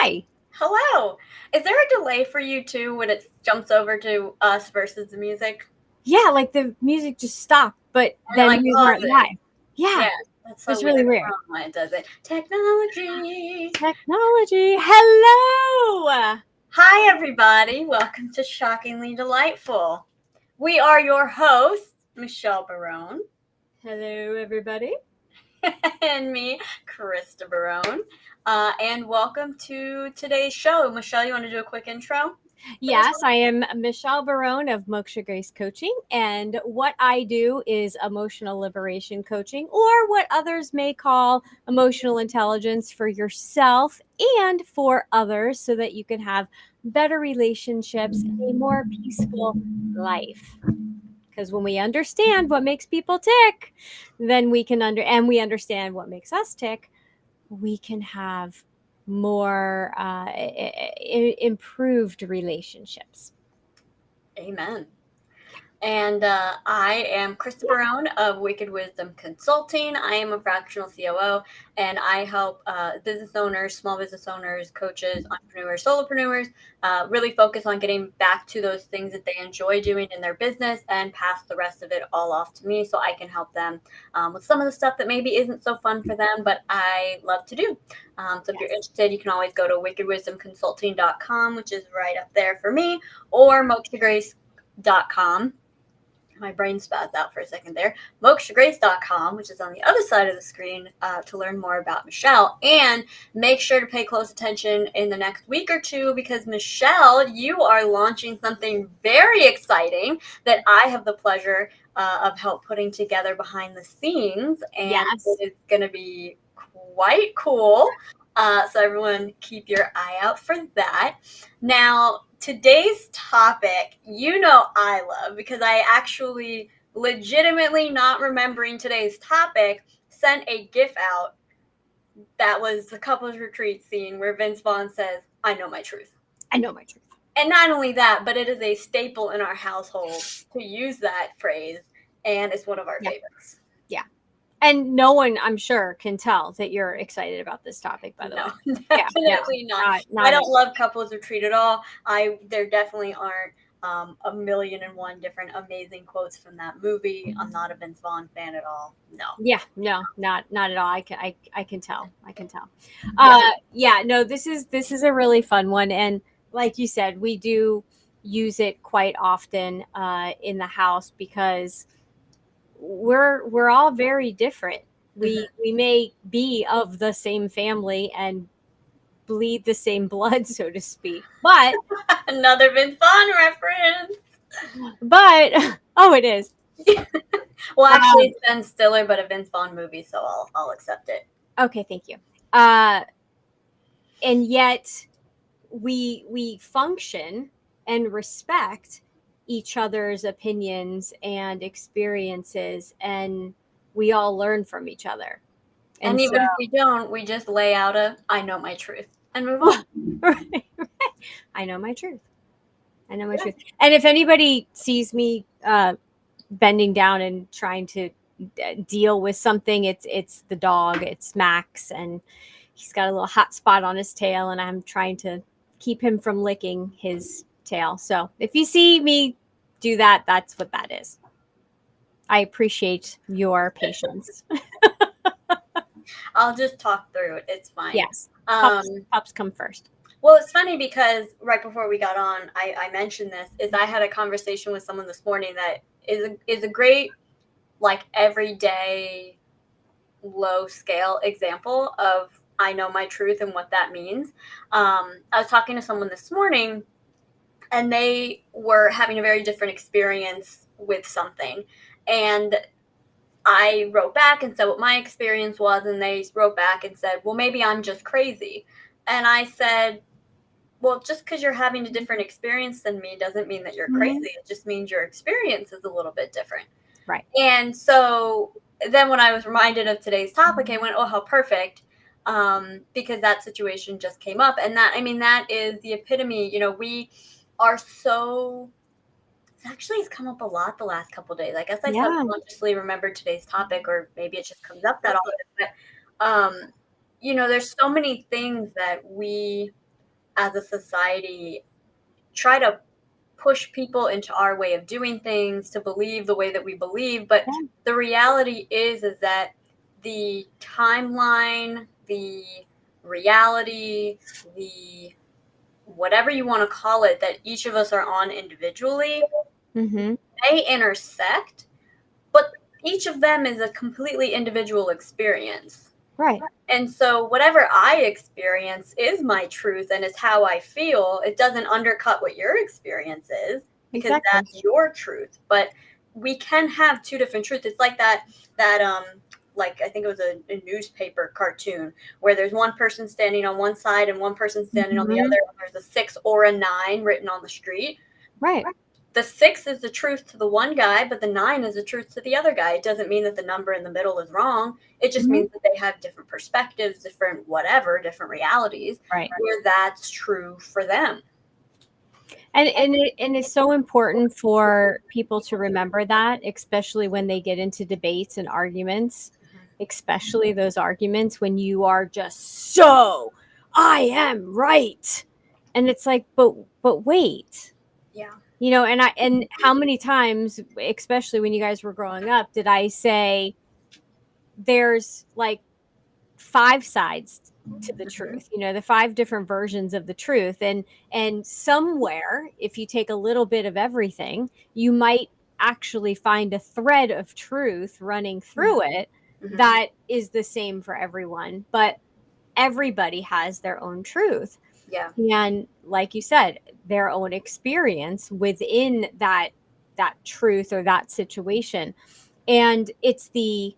Hi. Hello. Is there a delay for you too when it jumps over to us versus the music? Yeah, like the music just stopped, but And it then like we weren't pauses. live. Yeah, Yeah, that's so it's weird. really I weird. don't know why it does it. Technology. Technology. Hello. Hi, everybody. Welcome to Shockingly Delightful. We are your hosts, Michelle Barone, Hello, everybody. and me, Christa Barone. And welcome to today's show. Michelle, you want to do a quick intro? Yes, I am Michelle Barone of Moksha Grace Coaching, and what I do is emotional liberation coaching, or what others may call emotional intelligence for yourself and for others, so that you can have better relationships and a more peaceful life. Because when we understand what makes people tick, then we understand what makes us tick, we can have more improved relationships. Amen. And I am Christa Barone of Wicked Wisdom Consulting. I am a fractional COO, and I help business owners, small business owners, coaches, entrepreneurs, solopreneurs really focus on getting back to those things that they enjoy doing in their business and pass the rest of it all off to me so I can help them with some of the stuff that maybe isn't so fun for them, but I love to do. So if you're interested, you can always go to wickedwisdomconsulting.com, which is right up there for me, or mokshagrace.com. My brain spazzed out for a second there. mokshagrace.com, which is on the other side of the screen, to learn more about Michelle. And make sure to pay close attention in the next week or two, because Michelle, you are launching something very exciting that I have the pleasure of help putting together behind the scenes, and Yes. it is going to be quite cool. So everyone keep your eye out for that. Now, today's topic, I love, because I actually legitimately, not remembering today's topic, sent a GIF out that was the couples retreat scene where Vince Vaughn says, "I know my truth." I know my truth. And not only that, but it is a staple in our household to use that phrase, and it's one of our Yeah. favorites. Yeah. And no one, I'm sure, can tell that you're excited about this topic, by the No, way. Yeah. No, definitely not. I not at don't all. love couples retreat at all. There definitely aren't a million and one different amazing quotes from that movie. I'm not a Vince Vaughn fan at all. No. Yeah, no, not at all. I can tell. I can tell. Yeah. Yeah, no, this is a really fun one, and like you said, we do use it quite often in the house because we're all very different. We may be of the same family and bleed the same blood, so to speak, Another Vince Vaughn reference. but oh, it is. Well, actually, Um, it's Ben Stiller, but a Vince Vaughn movie, so I'll accept it. okay, thank you. Uh, and yet we function and respect each other's opinions and experiences, and we all learn from each other. And And so even if we don't, we just lay out "I know my truth" and move on. right, I know my truth. I know my Yeah. truth. And if anybody sees me bending down and trying to deal with something, it's the dog. It's Max, and he's got a little hot spot on his tail, and I'm trying to keep him from licking his tail. So if you see me do that, that's what that is. I appreciate your patience. I'll just talk through it. It's fine. Yes, Um, pups come first. Well, it's funny because right before we got on, I mentioned this. Is I had a conversation with someone this morning that is a great, like, everyday low scale example of "I know my truth" and what that means. I was talking to someone this morning, and they were having a very different experience with something, and I wrote back and said what my experience was, and they wrote back and said, "Well, maybe I'm just crazy." And I said, "Well, just because you're having a different experience than me doesn't mean that you're crazy. Mhm. It just means your experience is a little bit different." Right. And so then when I was reminded of today's topic, I went, "Oh, how perfect." Because that situation just came up. And that is the epitome. We are so, it's come up a lot the last couple of days. I guess I Yeah. subconsciously remembered today's topic, or maybe it just comes up that often. But, there's so many things that we as a society, try to push people into our way of doing things, to believe the way that we believe. But the reality is that the timeline, the reality, the whatever you want to call it, that each of us are on individually, they intersect, but each of them is a completely individual experience. Right. And so whatever I experience is my truth and is how I feel. It doesn't undercut what your experience is, because that's your truth. But we can have two different truths. It's like that like I think it was a newspaper cartoon where there's one person standing on one side and one person standing on the other, and there's a 6 or a 9 written on the street. Right. The 6 is the truth to the one guy, but the 9 is the truth to the other guy. It doesn't mean that the number in the middle is wrong. It just means that they have different perspectives, different whatever, different realities, where that's true for them. And it's so important for people to remember that, especially when they get into debates and arguments, especially those arguments when you are just so, I am right. And it's like, but wait. Yeah. You know, and how many times, especially when you guys were growing up, did I say there's like 5 sides to the truth, you know, the 5 different versions of the truth. And somewhere, if you take a little bit of everything, you might actually find a thread of truth running through it that is the same for everyone. But everybody has their own truth. Yeah. And like you said, their own experience within that truth or that situation. And it's the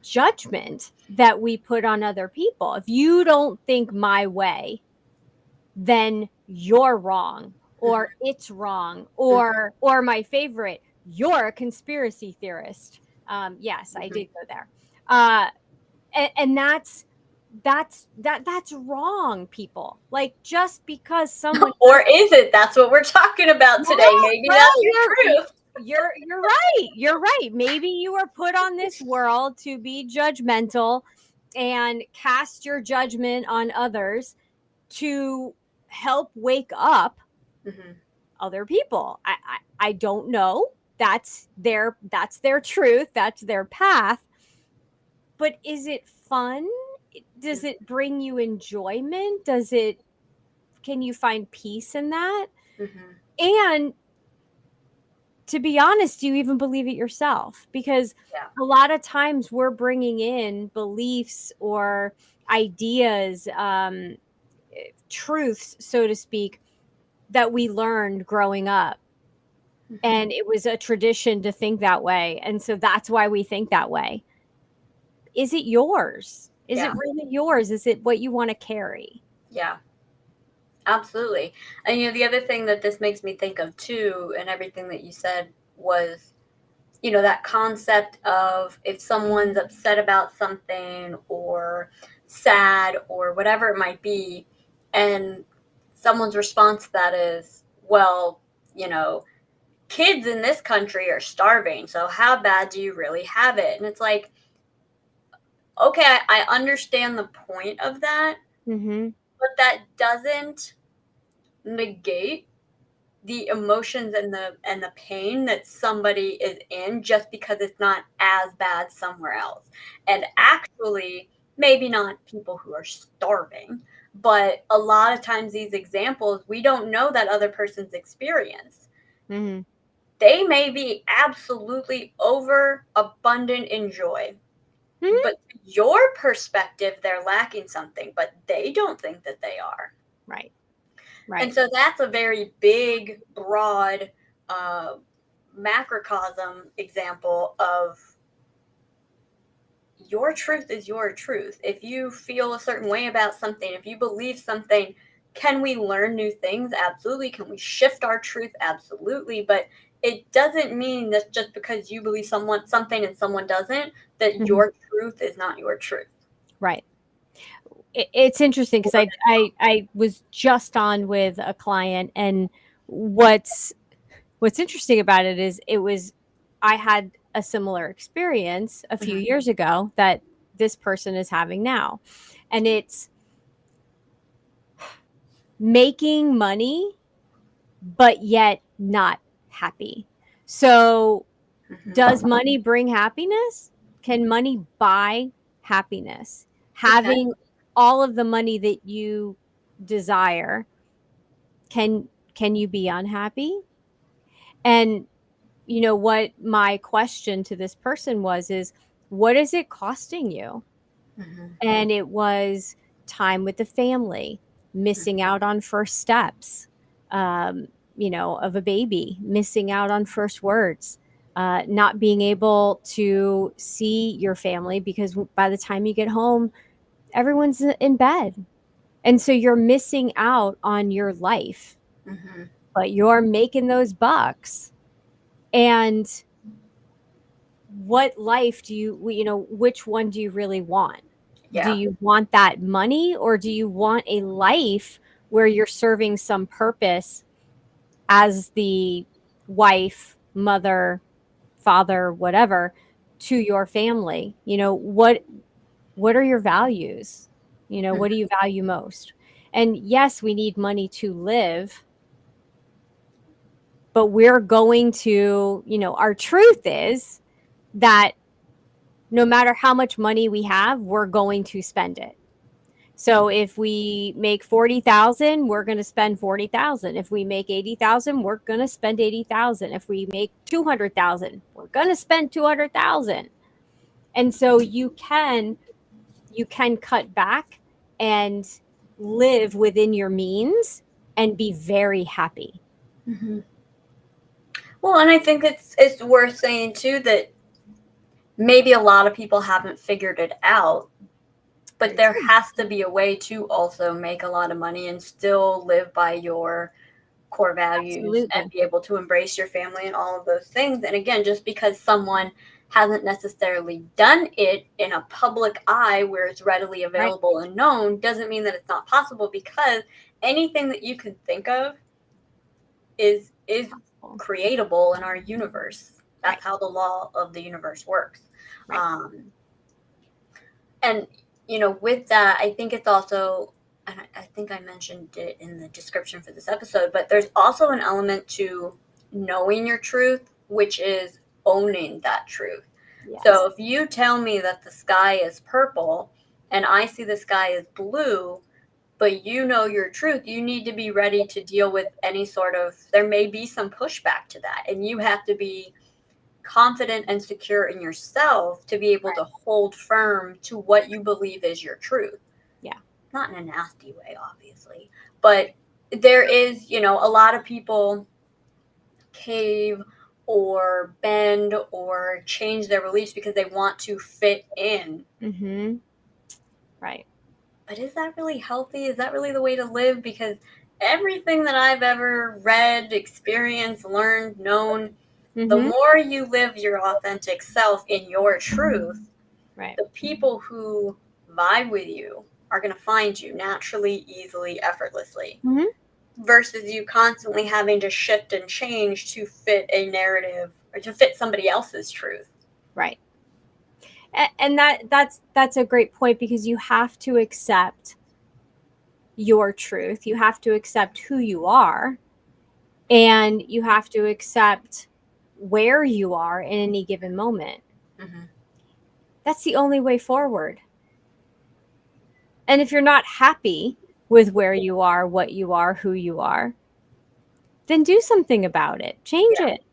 judgment that we put on other people. If you don't think my way, then you're wrong, or it's wrong, or my favorite, you're a conspiracy theorist. Yes, I did go there. And that's wrong, people. Like, just because someone or is it? That's what we're talking about today. Maybe that's your truth. You're right. You're right. Maybe you were put on this world to be judgmental and cast your judgment on others to help wake up other people. I don't know. That's their truth. That's their path. But is it fun? Does it bring you enjoyment? Can you find peace in that? And to be honest, do you even believe it yourself? Because a lot of times we're bringing in beliefs or ideas, truths, so to speak, that we learned growing up. And it was a tradition to think that way. And so that's why we think that way. Is it yours? Is it really yours? Is it what you want to carry? Yeah. Absolutely. And you know, the other thing that this makes me think of too, and everything that you said, was, you know, that concept of if someone's upset about something or sad or whatever it might be, and someone's response to that is, well, you know, kids in this country are starving, so how bad do you really have it? And it's like, okay, I understand the point of that, but that doesn't negate the emotions and the pain that somebody is in just because it's not as bad somewhere else. And actually, maybe not people who are starving, but a lot of times these examples, we don't know that other person's experience. They may be absolutely overabundant in joy, but your perspective, they're lacking something, but they don't think that they are. Right. And so that's a very big, broad macrocosm example of your truth is your truth. If you feel a certain way about something, if you believe something, can we learn new things? Absolutely. Can we shift our truth? Absolutely. But it doesn't mean that just because you believe something and someone doesn't, that your truth is not your truth. Right. It's interesting because I was just on with a client, and what's interesting about it is I had a similar experience a few years ago that this person is having now. And it's making money, but yet not happy. So, does money bring happiness? Can money buy happiness? It can. Having all of the money that you desire, can you be unhappy? And what my question to this person was is, what is it costing you? And it was time with the family, missing out on first steps, um, of a baby, missing out on first words, not being able to see your family because by the time you get home, everyone's in bed. And so you're missing out on your life, but you're making those bucks. And what life do which one do you really want? Do Yeah. you want that money, or do you want a life where you're serving some purpose as the wife, mother, father, whatever, to your family? What are your values? What do you value most? And yes, we need money to live, but we're going to, our truth is that no matter how much money we have, we're going to spend it. So if we make 40,000, we're going to spend 40,000. If we make 80,000, we're going to spend 80,000. If we make 200,000, we're going to spend 200,000. And so you can cut back and live within your means and be very happy. Well, and I think it's worth saying too that maybe a lot of people haven't figured it out, but there has to be a way to also make a lot of money and still live by your core values. Absolutely. And be able to embrace your family and all of those things. And again, just because someone hasn't necessarily done it in a public eye where it's readily available and known doesn't mean that it's not possible, because anything that you can think of is creatable in our universe. That's how the law of the universe works. And with that, I think it's also, and I think I mentioned it in the description for this episode, but there's also an element to knowing your truth, which is owning that truth. Yes. So if you tell me that the sky is purple and I see the sky as blue, but your truth, you need to be ready to deal with any sort of, there may be some pushback to that, and you have to be confident and secure in yourself to be able to hold firm to what you believe is your truth. Yeah. Not in a nasty way, obviously, but there is, a lot of people cave or bend or change their beliefs because they want to fit in. Right. But is that really healthy? Is that really the way to live? Because everything that I've ever read, experienced, learned, known, the more you live your authentic self in your truth, the people who vibe with you are going to find you naturally, easily, effortlessly, versus you constantly having to shift and change to fit a narrative or to fit somebody else's truth. Right. And that's a great point, because you have to accept your truth. You have to accept who you are, and you have to accept where you are in any given moment. That's the only way forward. And if you're not happy with where you are, what you are, who you are, then do something about it. Change it.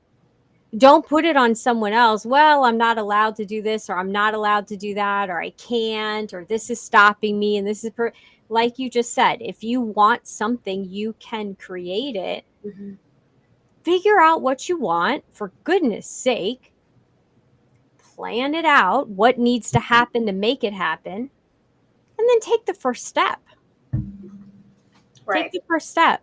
Don't put it on someone else. Well, I'm not allowed to do this, or I'm not allowed to do that, or I can't, or this is stopping me. And this is, like you just said, if you want something, you can create it. Figure out what you want, for goodness sake. Plan it out, what needs to happen to make it happen, and then take the first step. Take the first step.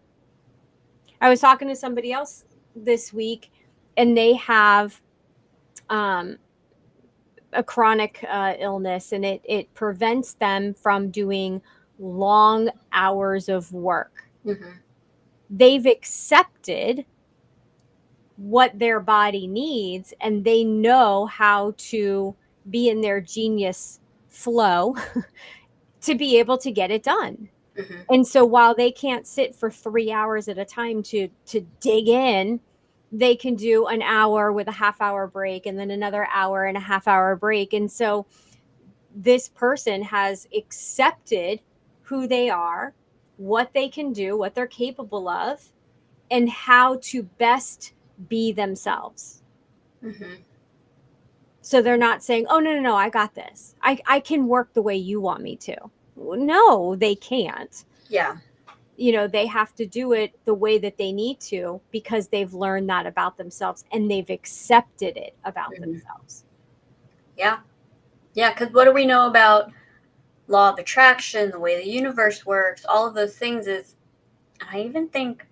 I was talking to somebody else this week, and they have a chronic illness, and it prevents them from doing long hours of work. They've accepted what their body needs, and they know how to be in their genius flow to be able to get it done. Mm-hmm. And so while they can't sit for 3 hours at a time to dig in, they can do an hour with a half hour break and then another hour and a half hour break. And so this person has accepted who they are, what they can do, what they're capable of, and how to best be themselves. Mm-hmm. So they're not saying, oh, no, I got this. I can work the way you want me to. No, they can't. Yeah. They have to do it the way that they need to because they've learned that about themselves and they've accepted it about Mm-hmm. themselves. Yeah. Yeah, because what do we know about law of attraction, the way the universe works, all of those things is, I even think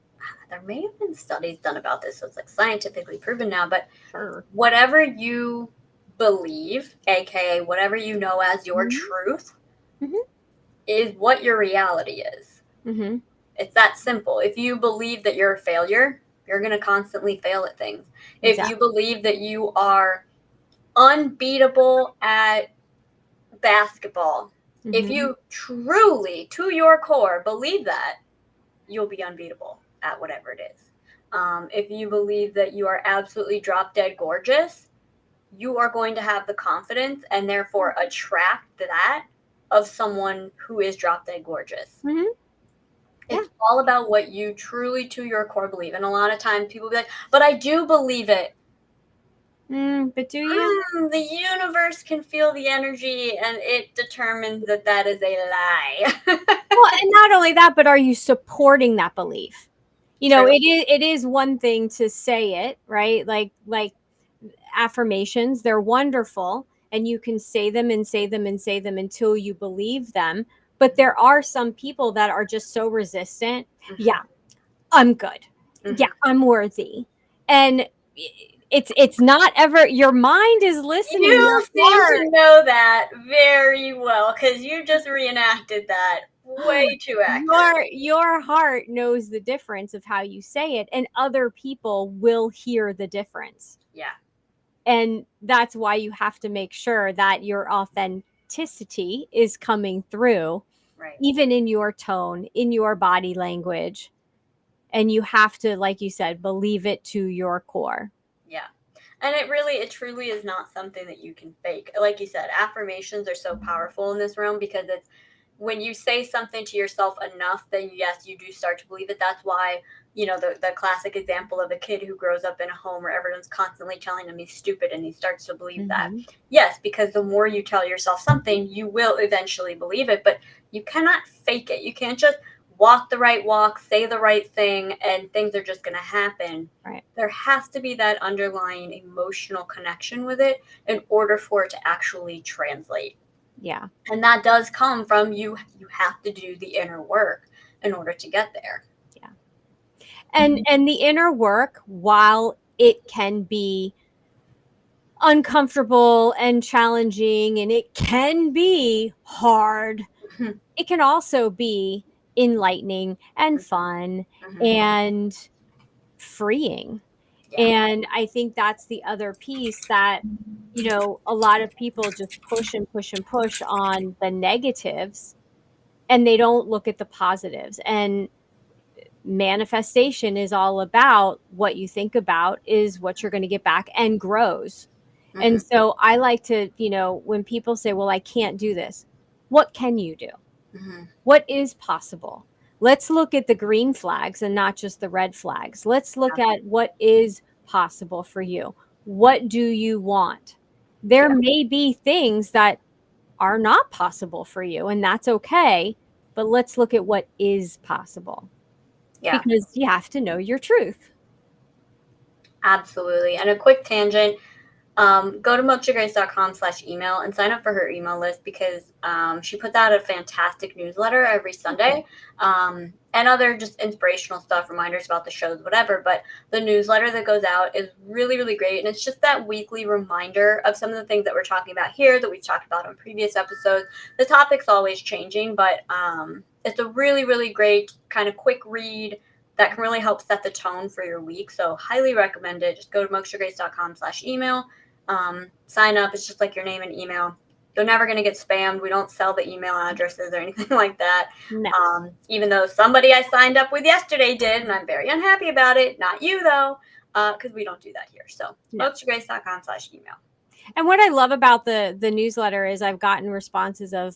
there may have been studies done about this, so it's like scientifically proven now, but Sure. whatever you believe, aka whatever you know as your Mm-hmm. truth, Mm-hmm. is what your reality is. Mm-hmm. It's that simple. If you believe that you're a failure, you're going to constantly fail at things. If Exactly. you believe that you are unbeatable at basketball, if Mm-hmm. you truly, to your core, believe that, you'll be unbeatable at whatever it is. If you believe that you are absolutely drop dead gorgeous, you are going to have the confidence and therefore attract that of someone who is drop dead gorgeous. Mm-hmm. Yeah. It's all about what you truly to your core believe. And a lot of times people be like, but I do believe it. But do you? The universe can feel the energy and it determines that that is a lie. Well, and not only that, but are you supporting that belief? True. It is one thing to say it, right? Like affirmations, they're wonderful and you can say them and say them and say them until you believe them. But there are some people that are just so resistant. Mm-hmm. Yeah, I'm good. Mm-hmm. Yeah, I'm worthy. And it's not ever, your mind is listening, your You seem heart. to know that very well because you just reenacted that way too accurately. Your heart knows the difference of how you say it, and other people will hear the difference. Yeah. And that's why you have to make sure that your authenticity is coming through, Right. even in your tone, in your body language. And you have to, like you said, believe it to your core. Yeah. And it truly is not something that you can fake. Like you said, affirmations are so powerful in this realm because it's when you say something to yourself enough, then yes, you do start to believe it. That's why, the classic example of a kid who grows up in a home where everyone's constantly telling him he's stupid and he starts to believe that. Mm-hmm. Yes, because the more you tell yourself something, you will eventually believe it, but you cannot fake it. You can't just walk the right walk, say the right thing, and things are just going to happen. Right. There has to be that underlying emotional connection with it in order for it to actually translate. Yeah. And that does come from you have to do the inner work in order to get there. Yeah. And the inner work, while it can be uncomfortable and challenging and it can be hard, Mm-hmm. it can also be enlightening and fun Mm-hmm. and freeing. Yeah. And I think that's the other piece that, a lot of people just push and push and push on the negatives and they don't look at the positives. And manifestation is all about what you think about is what you're going to get back and grows. Mm-hmm. And so I like to, when people say, well, I can't do this, what can you do? Mm-hmm. What is possible? Let's look at the green flags and not just the red flags. Let's look at what is possible for you. What do you want? There Yeah. may be things that are not possible for you, and that's okay. But let's look at what is possible Yeah. because you have to know your truth. Absolutely. And a quick tangent. Go to mokshagrace.com/email and sign up for her email list because she puts out a fantastic newsletter every Sunday and other just inspirational stuff, reminders about the shows, whatever. But the newsletter that goes out is really, really great. And it's just that weekly reminder of some of the things that we're talking about here that we've talked about on previous episodes. The topic's always changing, but it's a really, really great kind of quick read that can really help set the tone for your week. So highly recommend it. Just go to mokshagrace.com/email. Sign up. It's just like your name and email. You're never going to get spammed. We don't sell the email addresses or anything like that. No. Even though somebody I signed up with yesterday did, and I'm very unhappy about it. Not you, though, because we don't do that here. So, No. mokshagrace.com/email. And what I love about the newsletter is I've gotten responses of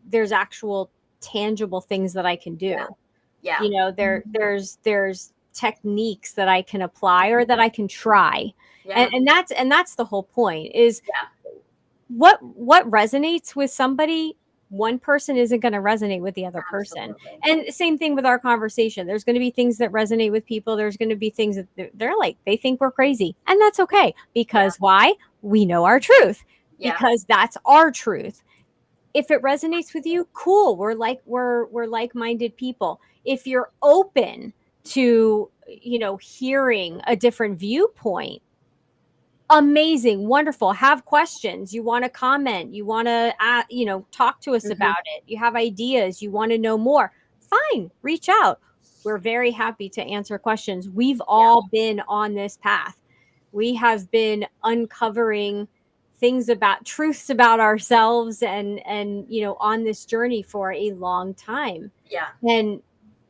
there's actual tangible things that I can do. Yeah. You know, there's techniques that I can apply or that I can try. Yeah. And that's the whole point is what resonates with somebody, one person isn't going to resonate with the other person. Absolutely. And same thing with our conversation. There's going to be things that resonate with people. There's going to be things that they're like, they think we're crazy. And that's okay. Because why? We know our truth. Yeah. Because that's our truth. If it resonates with you, cool. We're like-minded people. If you're open to, you know, hearing a different viewpoint, amazing, wonderful. Have questions, you want to comment, you want to you know, talk to us about it, you have ideas, you want to know more, fine, reach out. We're very happy to answer questions. We've all been on this path. We have been uncovering things about truths about ourselves and you know, on this journey for a long time. And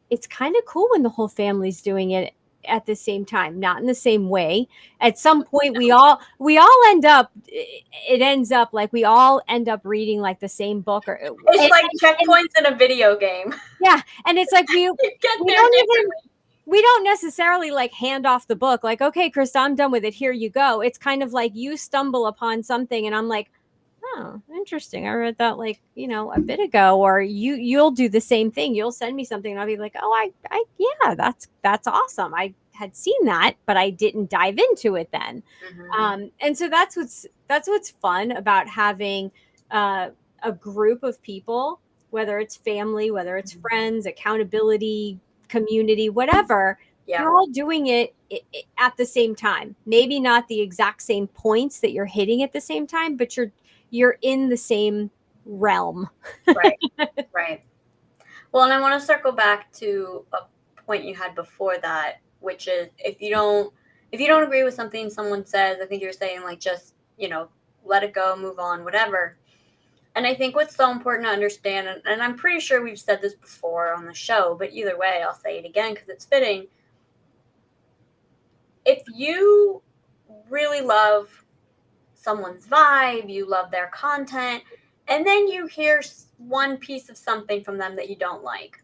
it's kind of cool when the whole family's doing it at the same time, not in the same way. At some point we all end up, it ends up like we all end up reading like the same book, or it's like checkpoints in a video game. Yeah. And it's like we don't necessarily like hand off the book like, okay, Christa, I'm done with it, here you go. It's kind of like you stumble upon something and I'm like, oh, interesting, I read that like, you know, a bit ago. Or you'll do the same thing, you'll send me something and I'll be like, oh, I yeah, that's awesome, I had seen that but I didn't dive into it then. And so that's what's fun about having a group of people, whether it's family, whether it's friends, accountability, community, whatever. You're all doing it at the same time. Maybe not the exact same points that you're hitting at the same time, but you're in the same realm. Right. Well, and I want to circle back to a point you had before that, which is if you don't agree with something someone says, I think you're saying like, just, you know, let it go, move on, whatever. And I think what's so important to understand, and I'm pretty sure we've said this before on the show, but either way, I'll say it again because it's fitting. If you really love someone's vibe, you love their content, and then you hear one piece of something from them that you don't like,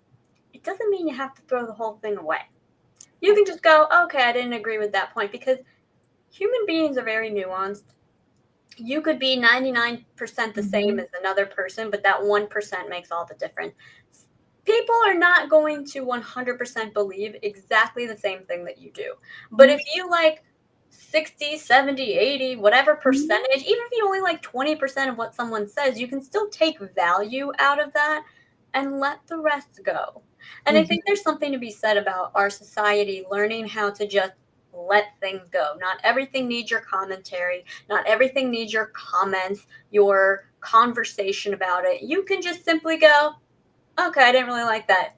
it doesn't mean you have to throw the whole thing away. You can just go, okay, I didn't agree with that point, because human beings are very nuanced. You could be 99% the same as another person, but that 1% makes all the difference. People are not going to 100% believe exactly the same thing that you do. But if you like 60, 70, 80, whatever percentage, even if you only like 20% of what someone says, you can still take value out of that and let the rest go. And I think there's something to be said about our society learning how to just let things go. Not everything needs your commentary. Not everything needs your comments, your conversation about it. You can just simply go, okay, I didn't really like that.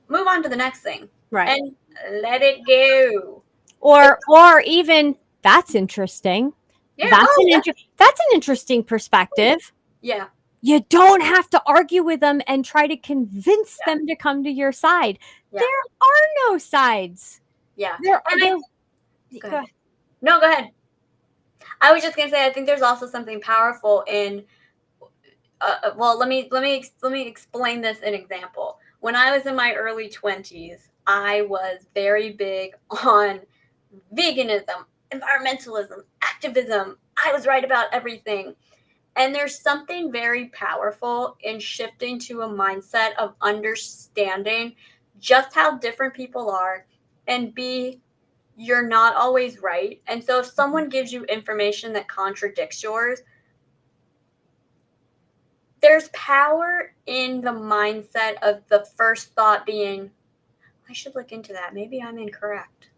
Move on to the next thing. Right. And let it go. Or even, that's interesting. Yeah. That's an interesting perspective. Yeah. You don't have to argue with them and try to convince them to come to your side. There are no sides. Yeah. Go ahead. No, go ahead. I was just gonna say, I think there's also something powerful in. Well, let me explain this in example. When I was in my early 20s, I was very big on veganism, environmentalism, activism. I was right about everything. And there's something very powerful in shifting to a mindset of understanding just how different people are, and you're not always right. And so if someone gives you information that contradicts yours, there's power in the mindset of the first thought being, I should look into that. Maybe I'm incorrect.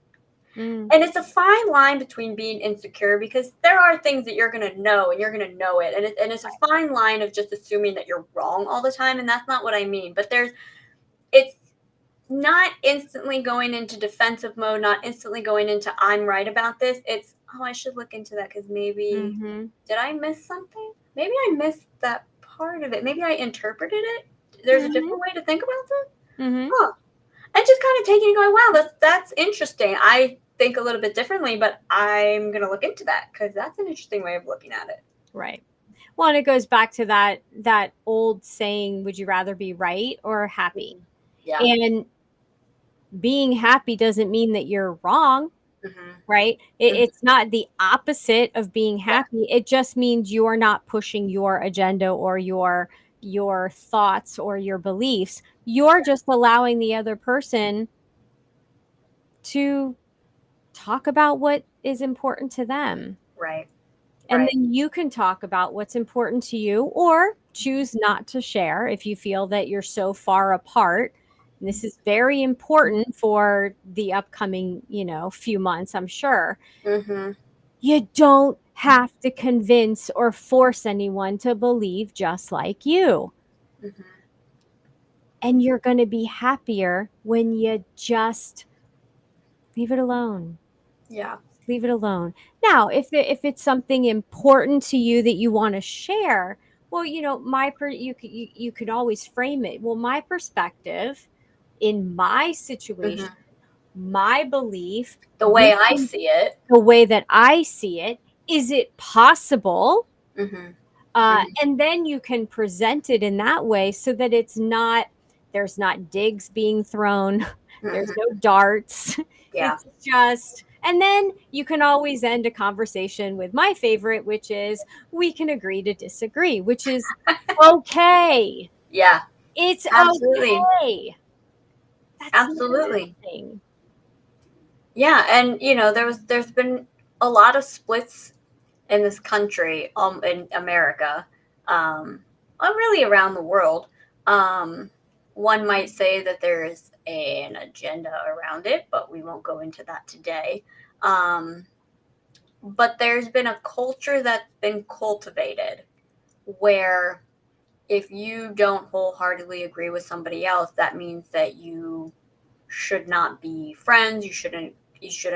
And it's a fine line between being insecure, because there are things that you're going to know and you're going to know it. And it's a fine line of just assuming that you're wrong all the time. And that's not what I mean. But it's not instantly going into defensive mode, not instantly going into I'm right about this. It's, oh, I should look into that because maybe, did I miss something? Maybe I missed that part of it. Maybe I interpreted it. There's a different way to think about this. Huh. And just kind of taking and going, wow, that's interesting. I think a little bit differently, but I'm going to look into that because that's an interesting way of looking at it. Right. Well, and it goes back to that old saying, would you rather be right or happy? Yeah. And being happy doesn't mean that you're wrong, right? It's not the opposite of being happy. It just means you're not pushing your agenda or your thoughts or your beliefs. You're just allowing the other person to talk about what is important to them. Right. And then you can talk about what's important to you or choose not to share if you feel that you're so far apart. And this is very important for the upcoming, few months, I'm sure. You don't have to convince or force anyone to believe just like you. And you're going to be happier when you just leave it alone. Yeah. Leave it alone. Now, if it's something important to you that you want to share, well, you could always frame it. Well, my perspective in my situation, my belief, the way I see it, the way that I see it, is it possible? And then you can present it in that way so that there's not digs being thrown. There's no darts. Yeah. It's just, and then you can always end a conversation with my favorite, which is we can agree to disagree, which is okay. Yeah. It's absolutely. okay. That's absolutely. nothing. Yeah, and there's been a lot of splits in this country, in America, really around the world. One might say that there's an agenda around it, but we won't go into that today. But there's been a culture that's been cultivated where if you don't wholeheartedly agree with somebody else, that means that you should not be friends. You shouldn't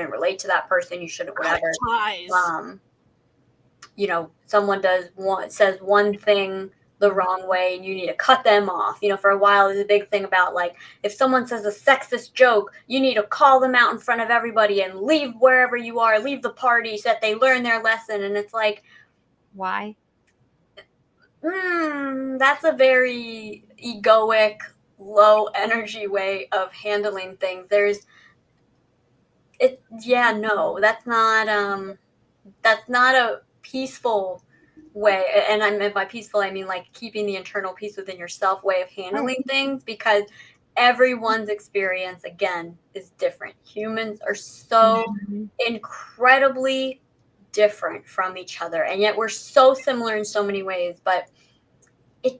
relate to that person. You shouldn't whatever. Someone says one thing the wrong way and you need to cut them off. For a while there's a big thing about like if someone says a sexist joke, you need to call them out in front of everybody and leave wherever you are, leave the party so that they learn their lesson. And it's like, why? That's a very egoic, low energy way of handling things. That's not a peaceful way. And by peaceful, I mean like keeping the internal peace within yourself way of handling things, because everyone's experience, again, is different. Humans are so incredibly different from each other, and yet we're so similar in so many ways, but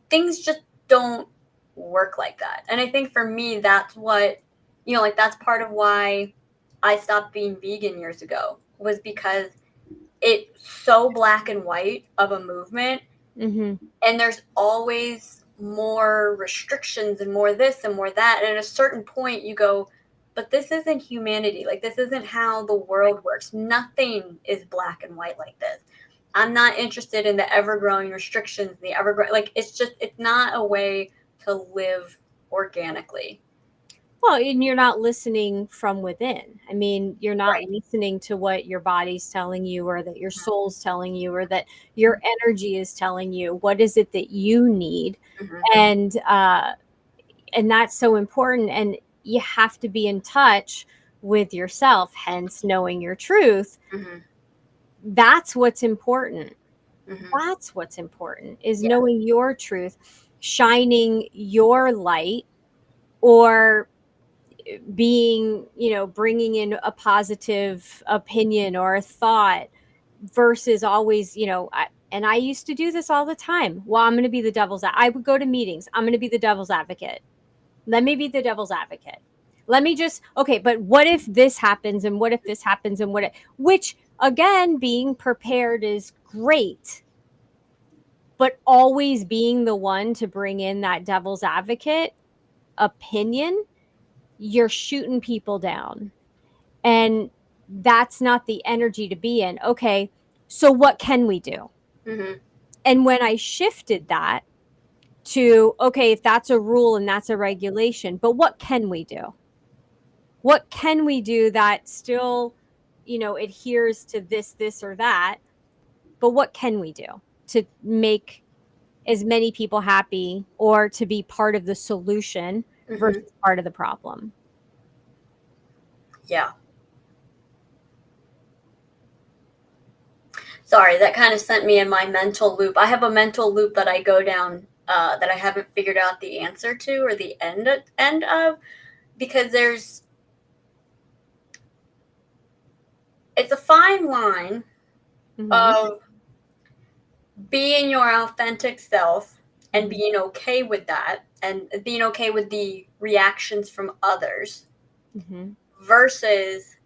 things just don't work like that. And I think for me, that's what, that's part of why I stopped being vegan years ago, was because it's so black and white of a movement, and there's always more restrictions and more this and more that. And at a certain point you go, but this isn't humanity. Like, this isn't how the world works. Nothing is black and white like this. I'm not interested in the ever-growing restrictions, it's not a way to live organically. Well, and you're not listening from within. I mean, you're not listening to what your body's telling you, or that your soul's telling you, or that your energy is telling you. What is it that you need? And that's so important. And you have to be in touch with yourself, hence knowing your truth. That's what's important. That's what's important, is knowing your truth, shining your light, or being, bringing in a positive opinion or a thought, versus always, and I used to do this all the time. Well, I'm going to be the I would go to meetings. I'm going to be the devil's advocate. Let me be the devil's advocate. Let me just, okay, but what if this happens, and what if this happens, and which again, being prepared is great, but always being the one to bring in that devil's advocate opinion, you're shooting people down. And that's not the energy to be in. Okay, so what can we do? And when I shifted that, to, okay, if that's a rule and that's a regulation, but what can we do? What can we do that still, adheres to this, or that? But what can we do to make as many people happy, or to be part of the solution versus part of the problem? Yeah. Sorry, that kind of sent me in my mental loop. I have a mental loop that I go down that I haven't figured out the answer to, or the end of, because it's a fine line of being your authentic self and being okay with that, and being okay with the reactions from others, versus,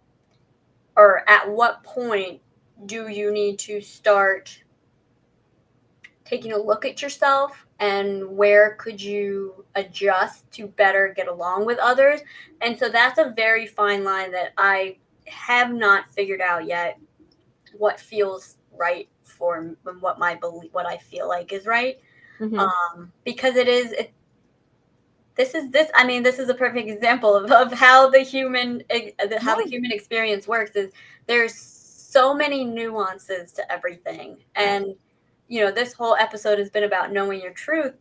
or at what point do you need to start taking a look at yourself, and where could you adjust to better get along with others? And so that's a very fine line that I have not figured out yet, what feels right for what I feel like is right. Because this is a perfect example of how the human experience works. Is there's so many nuances to everything, and this whole episode has been about knowing your truth.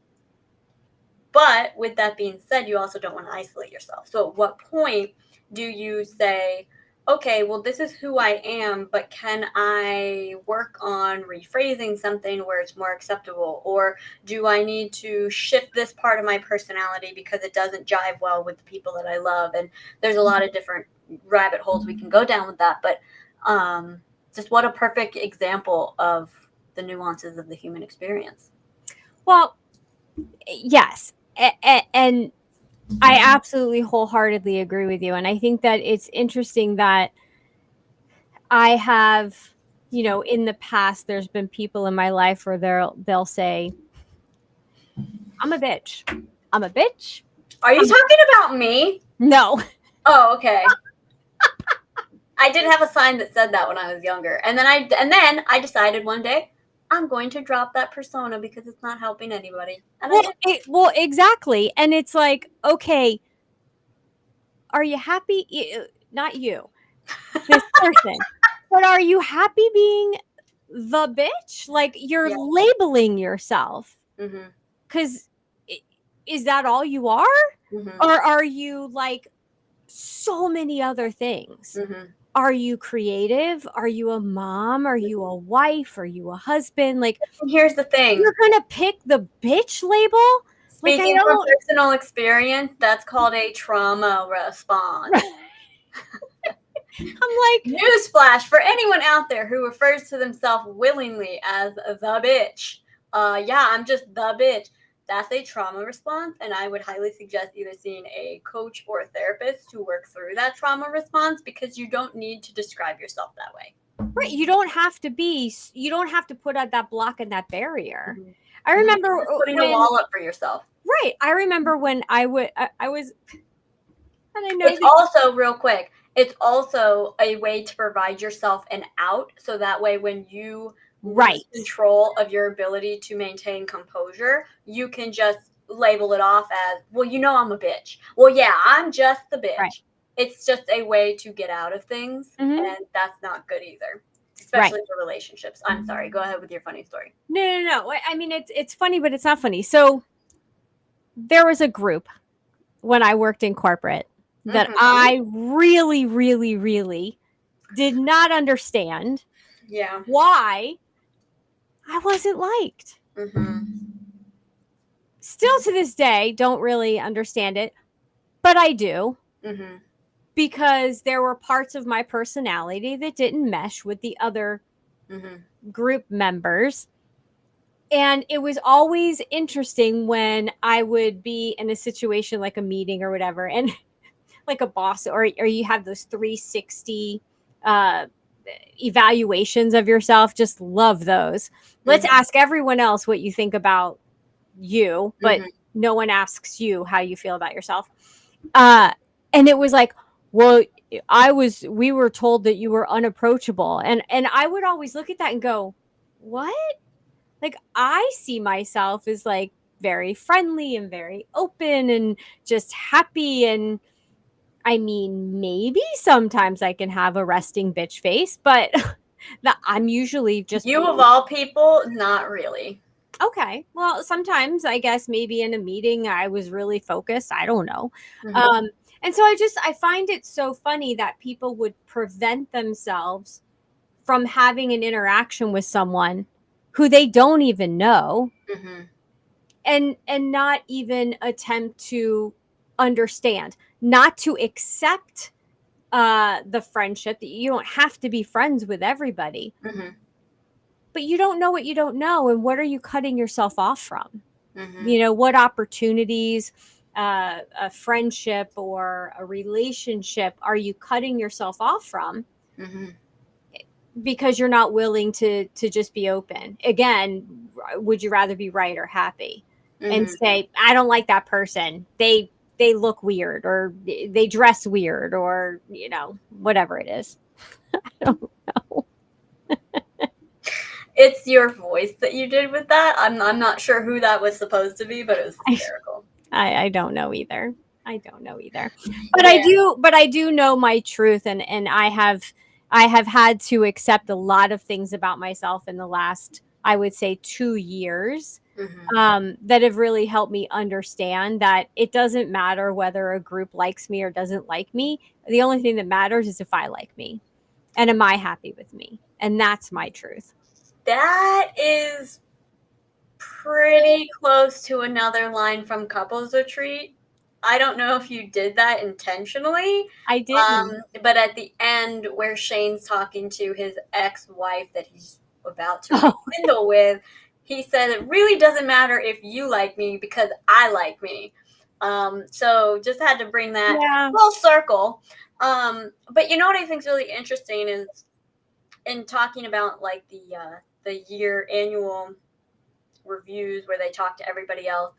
But with that being said, you also don't want to isolate yourself. So at what point do you say, okay, well, this is who I am, but can I work on rephrasing something where it's more acceptable? Or do I need to shift this part of my personality because it doesn't jive well with the people that I love? And there's a lot of different rabbit holes we can go down with that. But just what a perfect example of the nuances of the human experience. Well, yes. And I absolutely wholeheartedly agree with you. And I think that it's interesting that I have, in the past, there's been people in my life where they'll say, I'm a bitch. I'm a bitch. Are you talking about me? No. Oh, okay. I did have a sign that said that when I was younger. And then I decided one day I'm going to drop that persona because it's not helping anybody. And well, exactly. And it's like, okay, are you happy? Not you, this person. But are you happy being the bitch? Like, you're labeling yourself. Because is that all you are? Or are you like so many other things? Are you creative? Are you a mom? Are you a wife? Are you a husband? Like, here's the thing. You're going to pick the bitch label? Speaking from personal experience, that's called a trauma response. I'm like, newsflash for anyone out there who refers to themselves willingly as the bitch. I'm just the bitch. That's a trauma response, and I would highly suggest either seeing a coach or a therapist to work through that trauma response, because you don't need to describe yourself that way. Right. You don't have to put out that block and that barrier. I remember putting a wall up for yourself. Right. I remember when I was, and I know it's also real quick. It's also a way to provide yourself an out, so that way when you lose control of your ability to maintain composure, you can just label it off as, well, I'm a bitch. Well, yeah, I'm just the bitch. Right. It's just a way to get out of things, and that's not good either, especially for relationships. I'm sorry. Go ahead with your funny story. No. I mean, it's funny, but it's not funny. So there was a group when I worked in corporate that I really, really, really did not understand why I wasn't liked. Still to this day, don't really understand it, but I do. Because there were parts of my personality that didn't mesh with the other group members. And it was always interesting when I would be in a situation like a meeting or whatever, and like a boss, or you have those 360 evaluations of yourself. Just love those. Let's ask everyone else what you think about you, but no one asks you how you feel about yourself. And it was like, well, we were told that you were unapproachable. And I would always look at that and go, what? Like, I see myself as like very friendly and very open and just happy. And I mean, maybe sometimes I can have a resting bitch face, but I'm usually just You of all people, not really. okay. Well, sometimes I guess maybe in a meeting I was really focused. I don't know. Mm-hmm. Um, and so I find it so funny that people would prevent themselves from having an interaction with someone who they don't even know, Mm-hmm. and not even attempt to understand, not to accept the friendship. That you don't have to be friends with everybody, Mm-hmm. but you don't know what you don't know, and what are you cutting yourself off from? Mm-hmm. You know, what opportunities, a friendship or a relationship are you cutting yourself off from Mm-hmm. because you're not willing to just be open? Again, would you rather be right or happy and Mm-hmm. say, I don't like that person, they look weird, or they dress weird, or whatever it is. I don't know. It's your voice that you did with that. I'm not sure who that was supposed to be, but it was hysterical. I don't know either. I don't know either. But Yeah. I do know my truth, and I have had to accept a lot of things about myself in the last, I would say, 2 years, Mm-hmm. that have really helped me understand that it doesn't matter whether a group likes me or doesn't like me. The only thing that matters is if I like me, and am I happy with me? And that's my truth. That is pretty close to another line from Couples Retreat. I don't know if you did that intentionally, I didn't. but at the end, where Shane's talking to his ex-wife that he's about to Oh, rekindle with, he said, "It really doesn't matter if you like me because I like me." So just had to bring that yeah. full circle. But you know what I think is really interesting is in talking about like the year annual reviews where they talk to everybody else.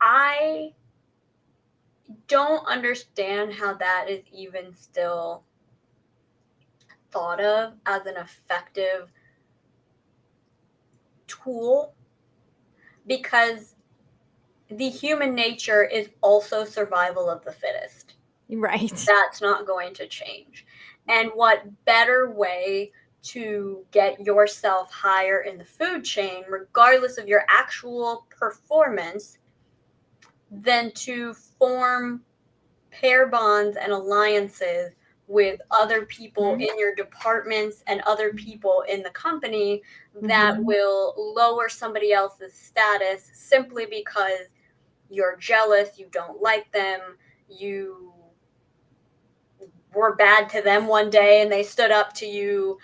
I don't understand how that is even still thought of as an effective tool because the human nature is also survival of the fittest. Right. That's not going to change. And what better way to get yourself higher in the food chain, regardless of your actual performance, than to form pair bonds and alliances with other people Mhm. in your departments and other people in the company that Mhm. will lower somebody else's status simply because you're jealous, you don't like them, you were bad to them one day and they stood up to you,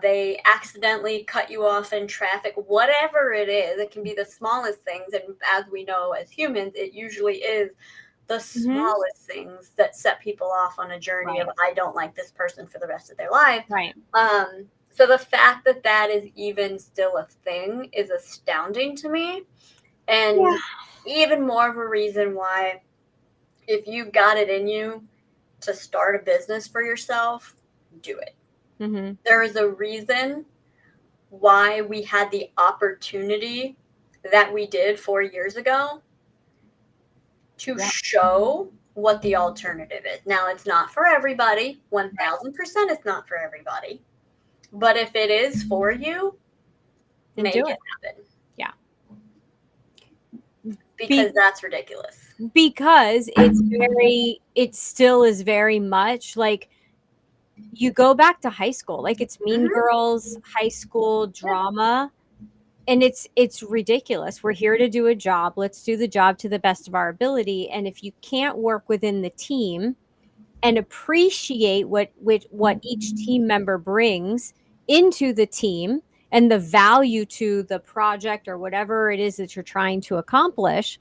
they accidentally cut you off in traffic, whatever it is. It can be the smallest things. And as we know, as humans, it usually is the Mhm. smallest things that set people off on a journey of Right. I don't like this person for the rest of their life. Right. So the fact that that is even still a thing is astounding to me, and Yeah. even more of a reason why, if you got it in you to start a business for yourself, do it. Mhm. There is a reason why we had the opportunity that we did 4 years ago to Yep. show what the alternative is. Now, it's not for everybody. 1000% it's not for everybody. But if it is for you, And make do it it. happen Yeah. because Be- that's ridiculous. because it still is very much like you go back to high school, like it's Mean Mm-hmm. Girls high school Yeah. drama, and it's ridiculous. We're here to do a job. Let's do the job to the best of our ability, and if you can't work within the team and appreciate what each team member brings into the team and the value to the project or whatever it is that you're trying to accomplish,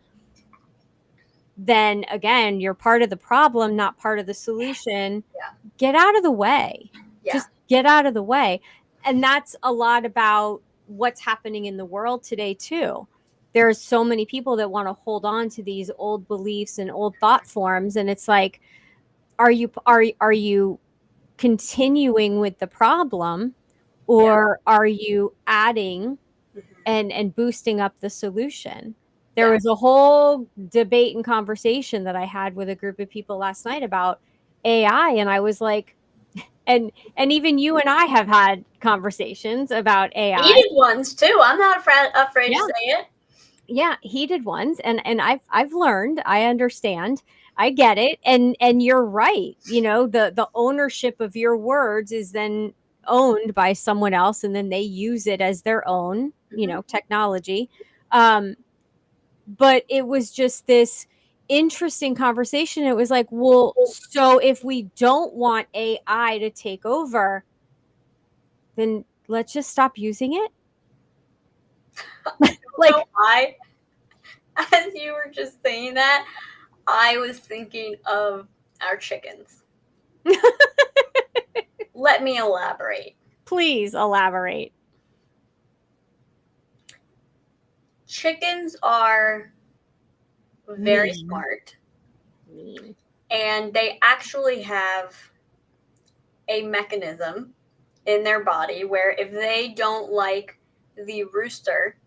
then again, you're part of the problem, not part of the solution. Yeah. Get out of the way. Yeah. Just get out of the way. And that's a lot about what's happening in the world today too. There's so many people that want to hold on to these old beliefs and old thought forms, and it's like, are you continuing with the problem, Yeah. or are you adding Mm-hmm. and boosting up the solution? There was a whole debate and conversation that I had with a group of people last night about AI, and I was like, and even you and I have had conversations about AI. Heated ones too. I'm not afraid Yeah. to say it. Yeah, heated ones, and I've learned, I understand, I get it, and you're right. You know, the ownership of your words is then owned by someone else, and then they use it as their own, technology. Um, but it was just this interesting conversation. It was like, well, so if we don't want AI to take over, then let's just stop using it. Like, So as you were just saying that, I was thinking of our chickens. Let me elaborate. please elaborate. Chickens are very smart, Mean. and they actually have a mechanism in their body where if they don't like the rooster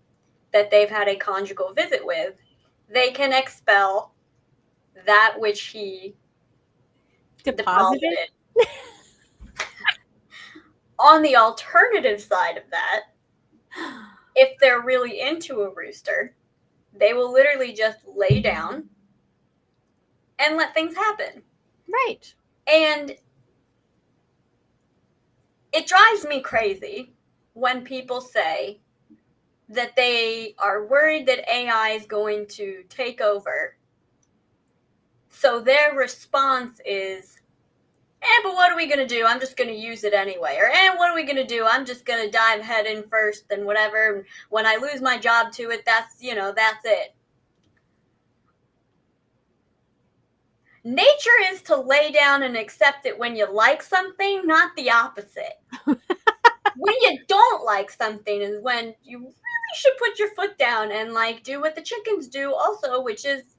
that they've had a conjugal visit with, they can expel that which he Deposited. deposited. On the alternative side of that, if they're really into a rooster, they will literally just lay down and let things happen. Right. And it drives me crazy when people say that they are worried that AI is going to take over. So their response is, but what are we going to do? I'm just going to use it anyway. Or, what are we going to do? I'm just going to dive head in first and whatever. When I lose my job to it, that's it. Nature is to lay down and accept it when you like something, not the opposite. When you don't like something is when you really should put your foot down and do what the chickens do also, which is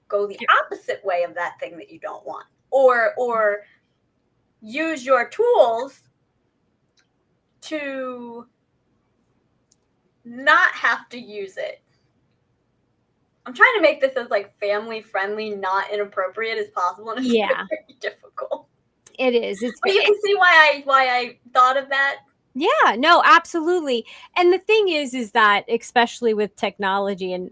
go the opposite way of that thing that you don't want. Or use your tools to not have to use it. I'm trying to make this as family friendly, not inappropriate as possible, and it's very difficult. It is. But you can see why I thought of that. Yeah, no, absolutely. And the thing is that especially with technology and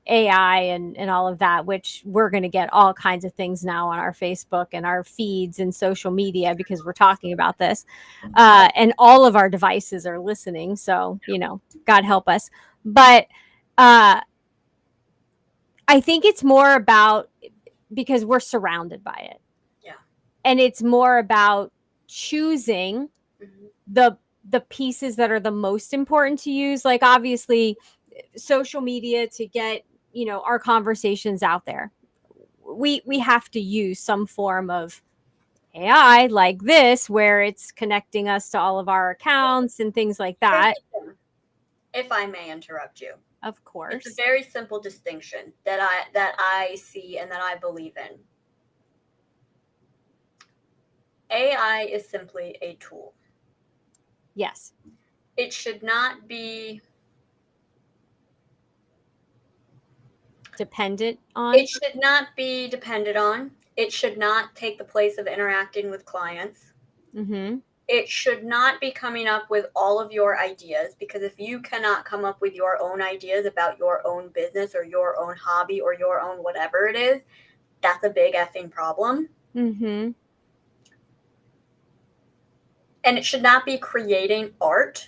AI and all of that, which we're going to get all kinds of things now on our Facebook and our feeds and social media because we're talking about this, and all of our devices are listening. So God help us. But I think it's more about because we're surrounded by it. Yeah. And it's more about choosing the pieces that are the most important to use. Like obviously social media to get, our conversations out there. We have to use some form of AI like this where it's connecting us to all of our accounts and things like that. If I may interrupt you. Of course. It's a very simple distinction that I see and that I believe in. AI is simply a tool. Yes. It should not be dependent on. It should not be dependent on. It should not take the place of interacting with clients. Mm-hmm. It should not be coming up with all of your ideas, because if you cannot come up with your own ideas about your own business or your own hobby or your own whatever it is, that's a big effing problem. Mm-hmm. And it should not be creating art,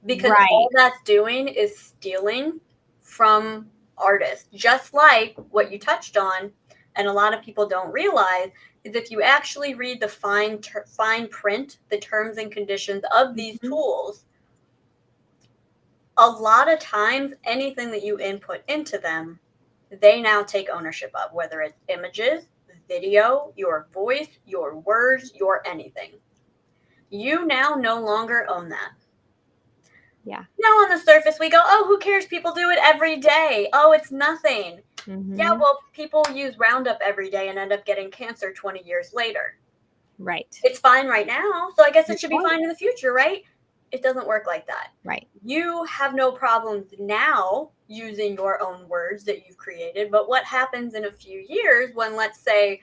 because all that's doing is stealing from artists. Just like what you touched on, and a lot of people don't realize, is if you actually read the fine print, the terms and conditions of these tools, a lot of times anything that you input into them, they now take ownership of, whether it's images, video, your voice, your words, your anything. You now no longer own that. Yeah. Now on the surface we go, oh, who cares? People do it every day. Oh, it's nothing. Mm-hmm. Yeah, well, people use Roundup every day and end up getting cancer 20 years later. Right. It's fine right now, so I guess it should be fine in the future, right? It doesn't work like that. Right. You have no problems now. using your own words that you've created. But what happens in a few years when, let's say,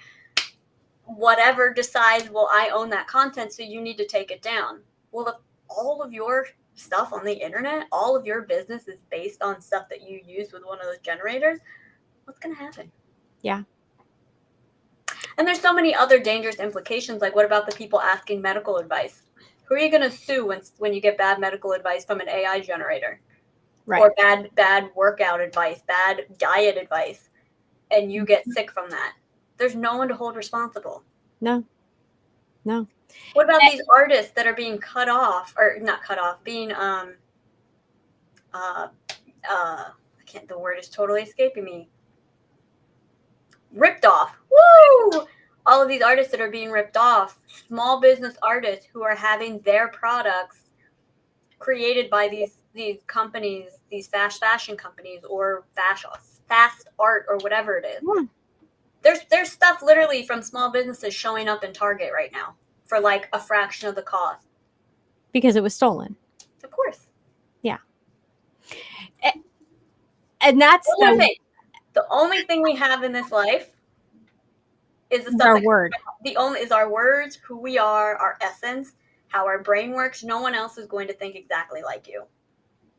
whatever decides, well, I own that content, so you need to take it down. Well, if all of your stuff on the internet, all of your business is based on stuff that you use with one of those generators, what's going to happen? Yeah. And there's so many other dangerous implications. Like, what about the people asking medical advice? Who are you going to sue when you get bad medical advice from an AI generator? Right. Or bad workout advice, bad diet advice, and you get sick from that? There's no one to hold responsible. No. What about these artists that are being cut off, or not cut off, being the word is totally escaping me. Ripped off. Woo! All of these artists that are being ripped off, small business artists who are having their products created by these companies, these fast fashion companies, or fast art, or whatever it is. Yeah. There's stuff literally from small businesses showing up in Target right now for like a fraction of the cost. Because it was stolen. Of course. Yeah. And that's the only thing we have in this life is the stuff our word. Is our words, who we are, our essence, how our brain works. No one else is going to think exactly like you.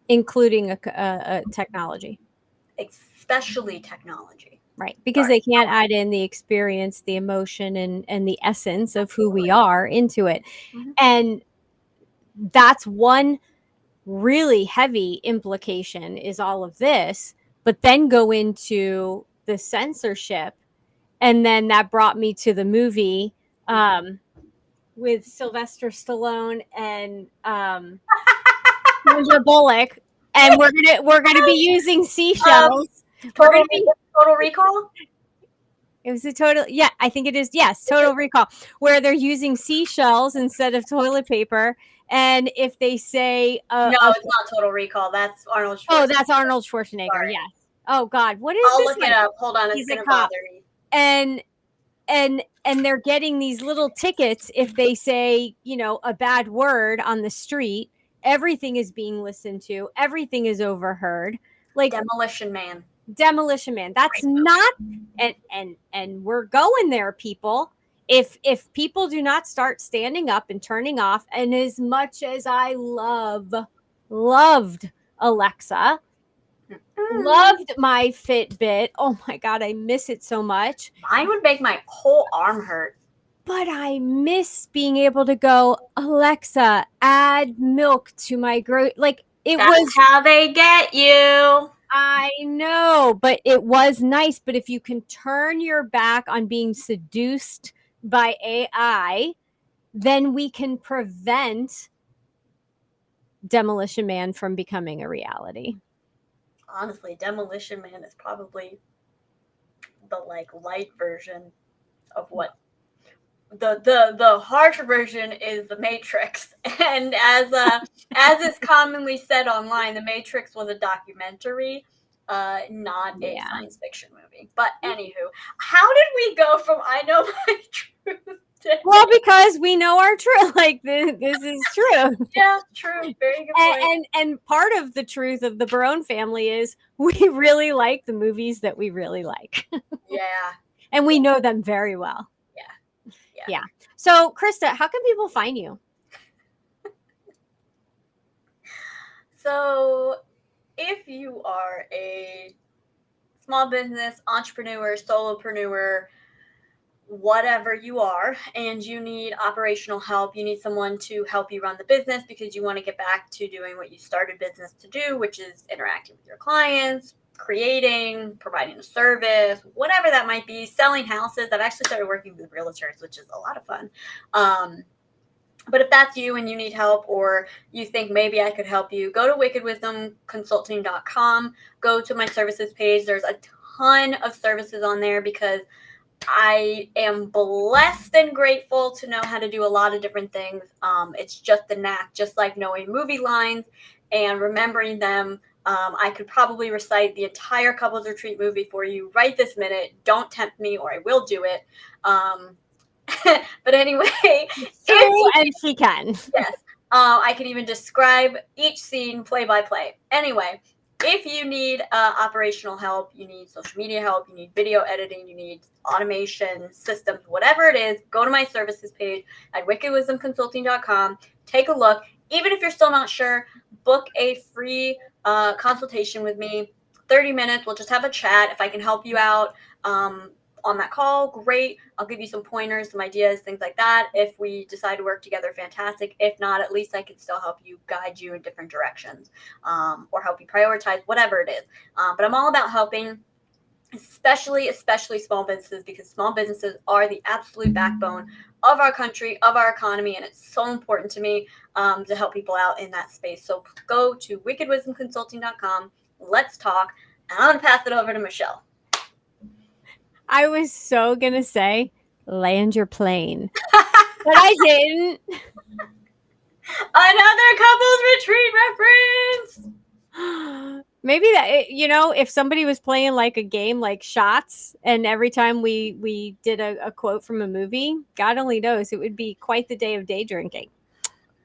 Including a technology. Especially technology. Right. Because they can't add in the experience, the emotion, and the essence of who we are into it. Mm-hmm. And that's one really heavy implication is all of this, but then go into the censorship. And then that brought me to the movie with Sylvester Stallone and Sandra Bullock, and we're gonna be using seashells. Total Recall. It was I think it is. Yes, Total Recall, where they're using seashells instead of toilet paper. And if they say, no, it's not Total Recall. That's Arnold Schwarzenegger. Oh, that's Arnold Schwarzenegger. Sorry. Yes. Oh God, what is I'll this? Look it up. Hold on, it's gonna bother me. And they're getting these little tickets if they say, a bad word on the street. Everything is being listened to. Everything is overheard. Like Demolition Man. That's not, and we're going there, people. If people do not start standing up and turning off, and as much as I loved Alexa, loved my Fitbit. Oh my God, I miss it so much. Mine would make my whole arm hurt. But I miss being able to go, Alexa, add milk to my That's how they get you. I know, but it was nice. But if you can turn your back on being seduced by AI, then we can prevent Demolition Man from becoming a reality. Honestly, Demolition Man is probably the light version of what the harsh version is the Matrix. And as is commonly said online, the Matrix was a documentary, not a science fiction movie. But anywho, how did we go from I know my truth? Well, because we know our truth. Like this is true. Yeah, true. Very good point. And part of the truth of the Barone family is we really like the movies that we really like. Yeah. And we know them very well. Yeah. So, Christa, how can people find you? So, if you are a small business, entrepreneur, solopreneur, whatever you are, and you need operational help, you need someone to help you run the business because you want to get back to doing what you started business to do, which is interacting with your clients, creating, providing a service, whatever that might be, selling houses. I've actually started working with realtors, which is a lot of fun. But if that's you and you need help, or you think maybe I could help you, go to wickedwisdomconsulting.com, go to my services page. There's a ton of services on there because I am blessed and grateful to know how to do a lot of different things. It's just a knack, just like knowing movie lines and remembering them. I could probably recite the entire Couples Retreat movie for you right this minute. Don't tempt me or I will do it. But anyway, and she can. Yes. I can even describe each scene play by play. Anyway, if you need operational help, you need social media help, you need video editing, you need automation systems, whatever it is, go to my services page at wickedwisdomconsulting.com. Take a look. Even if you're still not sure, book a free consultation with me. 30 minutes. We'll just have a chat. If I can help you out on that call, great. I'll give you some pointers, some ideas, things like that. If we decide to work together, fantastic. If not, at least I can still help you, guide you in different directions, or help you prioritize, whatever it is. But I'm all about helping, especially small businesses, because small businesses are the absolute backbone of our country, of our economy, and it's so important to me to help people out in that space. So go to wickedwisdomconsulting.com. Let's talk. And I'm going to pass it over to Michelle. I was so going to say, land your plane, but I didn't. Another couples retreat reference. Maybe that, if somebody was playing like a game like shots, and every time we did a quote from a movie, God only knows, it would be quite the day of day drinking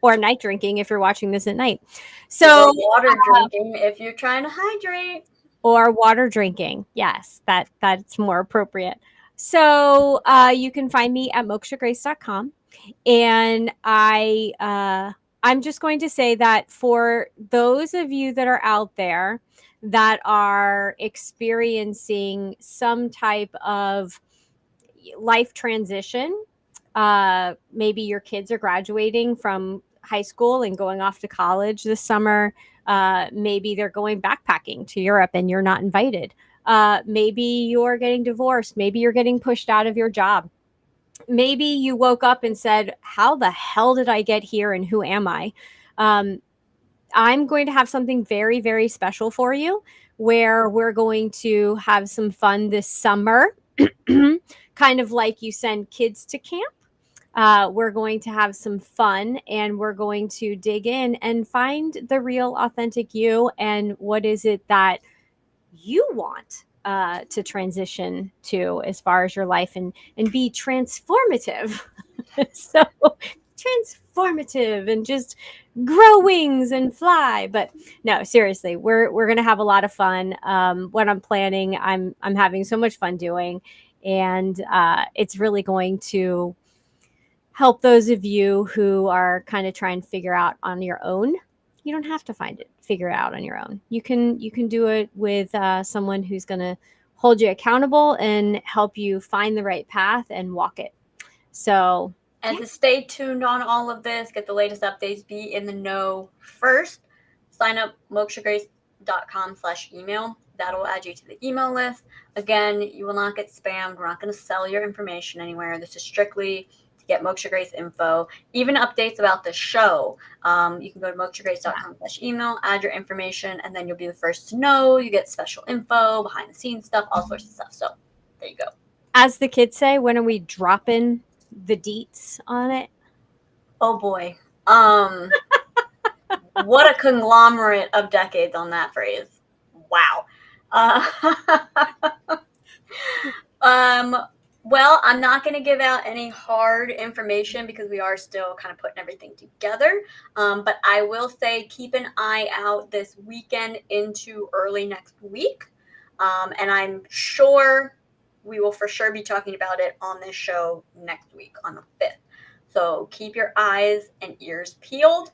or night drinking if you're watching this at night. So or water drinking if you're trying to hydrate. Or water drinking. Yes, that's more appropriate. So you can find me at mokshagrace.com. And I'm just going to say that for those of you that are out there that are experiencing some type of life transition, maybe your kids are graduating from high school and going off to college this summer. Maybe they're going backpacking to Europe and you're not invited. Maybe you're getting divorced. Maybe you're getting pushed out of your job. Maybe you woke up and said, how the hell did I get here and who am I? I'm going to have something very, very special for you, where we're going to have some fun this summer, kind of like you send kids to camp. We're going to have some fun, and we're going to dig in and find the real authentic you, and what is it that you want to transition to as far as your life, and be transformative. So transformative and just grow wings and fly. But no, seriously, we're gonna have a lot of fun. What I'm planning, I'm having so much fun doing, and it's really going to help those of you who are kind of trying to figure out on your own. You don't have to figure it out on your own. You can do it with someone who's going to hold you accountable and help you find the right path and walk it. So, and to stay tuned on all of this, get the latest updates, be in the know first, sign up mokshagrace.com/email. That'll add you to the email list. Again, you will not get spammed. We're not going to sell your information anywhere. This is strictly to get Moksha Grace info. Even updates about the show. You can go to mokshagrace.com/email, add your information, and then you'll be the first to know. You get special info, behind the scenes stuff, all sorts of stuff. So there you go. As the kids say, when are we dropping the deets on it? Oh boy. What a conglomerate of decades on that phrase. Wow. Well, I'm not going to give out any hard information because we are still kind of putting everything together. But I will say keep an eye out this weekend into early next week. And I'm sure we will for sure be talking about it on this show next week on the 5th. So keep your eyes and ears peeled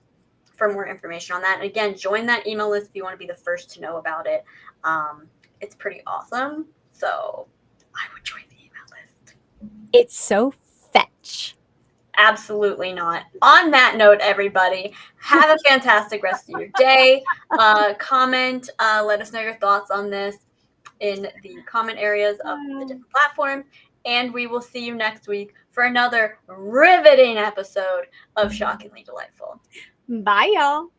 for more information on that. And again, join that email list if you want to be the first to know about it. It's pretty awesome. So I would join the email list. It's so fetch. Absolutely not. On that note, everybody, have a fantastic rest of your day. Comment, let us know your thoughts on this in the comment areas of the different platforms. And we will see you next week for another riveting episode of Shockingly Delightful. Bye, y'all.